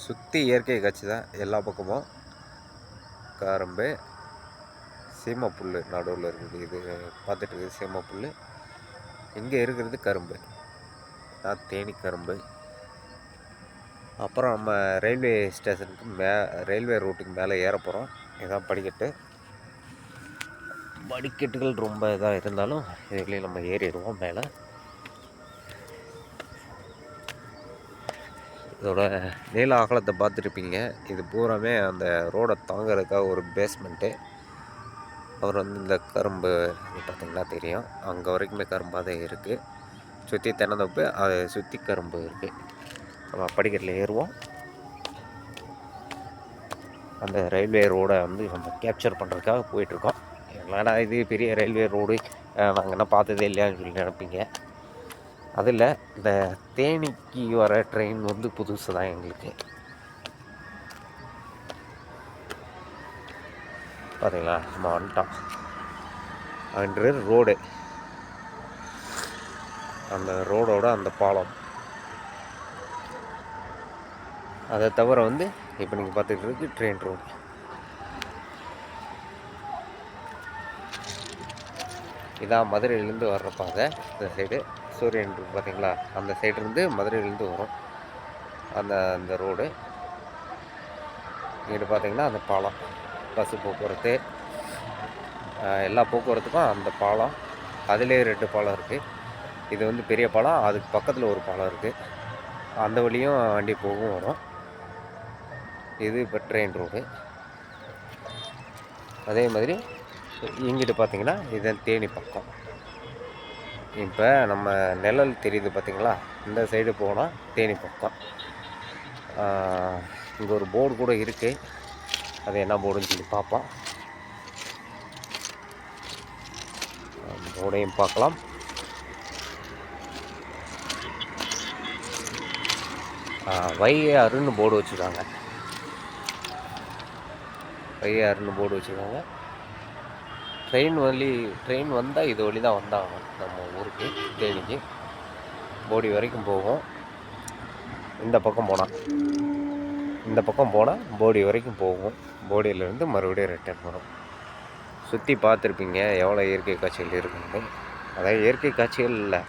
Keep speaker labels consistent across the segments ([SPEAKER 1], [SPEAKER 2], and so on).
[SPEAKER 1] சுற்றி இயற்கை காட்சி தான் எல்லா பக்கமும். கரும்பு, சீமப்புல் நடுவில் இருக்குது. இது பார்த்துட்டு இருக்குது சீமப்புல். இங்கே இருக்கிறது கரும்பு, தான் தேனி கரும்பு. அப்புறம் நம்ம ரயில்வே ஸ்டேஷனுக்கு ரயில்வே ரூட்டுக்கு மேலே ஏற போகிறோம். இதுதான் படிக்கட்டு. படிக்கட்டுகள் ரொம்ப இதாக இருந்தாலும் இதுலேயும் நம்ம ஏறிடுவோம் மேலே. இதோட நீள அகலத்தை பார்த்துருப்பீங்க. இது பூராமே அந்த ரோடை தாங்கிறதுக்காக ஒரு பேஸ்மெண்ட்டு. அப்புறம் இந்த கரும்பு பார்த்திங்கன்னா தெரியும், அங்கே வரைக்குமே கரும்பாக தான் இருக்குது. சுற்றி தென்னந்தோப்பு, அதை சுற்றி கரும்பு இருக்குது. நம்ம படிக்கட்டில் ஏறுவோம். அந்த ரயில்வே ரோடை நம்ம கேப்சர் பண்ணுறதுக்காக போயிட்டுருக்கோம். என்னடா இது பெரிய ரயில்வே ரோடு, நாங்கள் என்ன பார்த்ததே இல்லையான்னு சொல்லி நினைப்பீங்க. அதில் இந்த தேனிக்கு வர ட்ரெயின் புதுசு தான் எங்களுக்கு. பார்த்தீங்களா, நம்ம வந்துட்டோம். அன்று ரோடு, அந்த ரோடோட அந்த பாலம். அதை தவிர இப்போ நீங்கள் பார்த்துட்டு இருக்கு ட்ரெயின் ரோடு. இதான் மதுரையிலேருந்து வர்ற பாதை. இந்த சைடு சூரியன் பார்த்தீங்களா, அந்த சைடுலேருந்து மதுரையிலேருந்து வரும் அந்த ரோடு. இங்கிட்டு பார்த்தீங்கன்னா அந்த பாலம், பஸ்ஸு போக்குவரத்து, எல்லா போக்குவரத்துக்கும் அந்த பாலம். அதிலே 2 பாலம் இருக்குது. இது பெரிய பாலம், அதுக்கு பக்கத்தில் ஒரு பாலம் இருக்குது. அந்த வழியும் வண்டி போகும் வரும். இது இப்போ ட்ரெயின் ரோடு. அதே மாதிரி இங்கிட்டு பார்த்தீங்கன்னா இதுதான் தேனி பக்கம். இப்போ நம்ம நிழல் தெரியுது பார்த்தீங்களா, இந்த சைடு போனால் தேனி பக்கம். இங்கே ஒரு போர்டு கூட இருக்குது. அது என்ன போர்டுன்னு சொல்லி பார்ப்போம். போர்டையும் பார்க்கலாம். வைஆர்னு போர்டு வச்சுருக்காங்க. வைஆர்னு போர்டு வச்சுருக்காங்க. ட்ரெயின் வந்தால் இது வழி தான் வந்தாகணும். நம்ம ஊருக்கு தேனிக்கு போடி வரைக்கும் போகும். இந்த பக்கம் போனால் போடி வரைக்கும் போகும். போடியிலேருந்து மறுபடியும் ரிட்டர்ன் வரும். சுற்றி பார்த்துருப்பீங்க எவ்வளோ இயற்கை காட்சிகள் இருக்குன்னு. அதாவது இயற்கை காட்சிகள் இல்லை,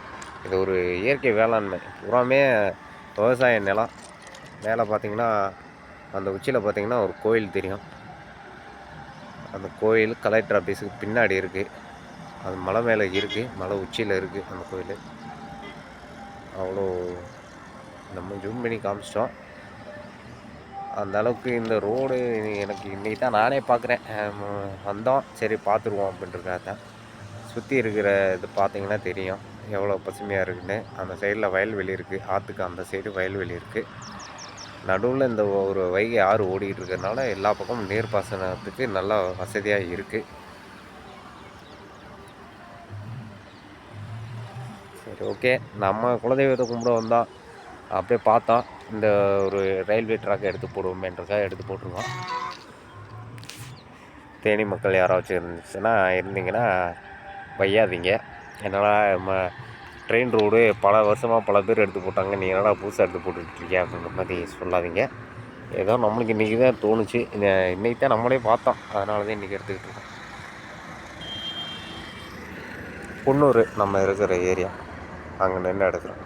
[SPEAKER 1] இது ஒரு இயற்கை வேளாண்மை. பூராமே விவசாய நிலம். மேலே பார்த்திங்கன்னா அந்த உச்சியில் பார்த்திங்கன்னா ஒரு கோயில் தெரியும். அந்த கோயில் கலெக்டர் ஆஃபீஸுக்கு பின்னாடி இருக்குது. அது மலை மேலே இருக்குது, மலை உச்சியில் இருக்குது அந்த கோயில். அவ்வளோ நம்ம ஜூம் பண்ணி காமிச்சிட்டோம். அந்த அளவுக்கு இந்த ரோடு எனக்கு இன்றைக்கி தான் நானே பார்க்குறேன். வந்தோம், சரி பார்த்துருவோம் அப்படின்றதுக்காக தான். சுற்றி இருக்கிற இது பார்த்திங்கன்னா தெரியும் எவ்வளோ பசுமையாக இருக்குதுன்னு. அந்த சைடில் வயல்வெளி இருக்குது, ஆற்றுக்கு அந்த சைடு வயல்வெளி இருக்குது. நடுவில் இந்த ஒரு வைகை ஆறு ஓடிக்கிட்டு இருக்கிறதுனால எல்லா பக்கமும் நீர்ப்பாசனத்துக்கு நல்லா வசதியாக இருக்குது. சரி, ஓகே. நம்ம குலதெய்வத்தை கும்பிட வந்தோம், அப்படியே பார்த்தோம். இந்த ஒரு ரயில்வே ட்ராக்கை எடுத்து போடுவோமேன்றக்காக எடுத்து போட்டிருக்கோம். தேனி மக்கள் யாராச்சும் இருந்தீங்கன்னா வையாதீங்க. என்னடா நம்ம ட்ரெயின் ரோடு பல வருஷமாக பல பேர் எடுத்து போட்டாங்க, நீ என்னடா புதுசாக எடுத்து போட்டுட்ருக்கியா அப்படின்ற மாதிரி சொல்லாதீங்க. ஏதோ நம்மளுக்கு இன்றைக்கி தான் தோணுச்சு, இன்றைக்கி தான் நம்மளே பார்த்தோம், அதனால தான் இன்றைக்கி எடுத்துக்கிட்டு இருக்கோம். குன்னூர் நம்ம இருக்கிற ஏரியா, அங்கே நின்று எடுக்கிறோம்.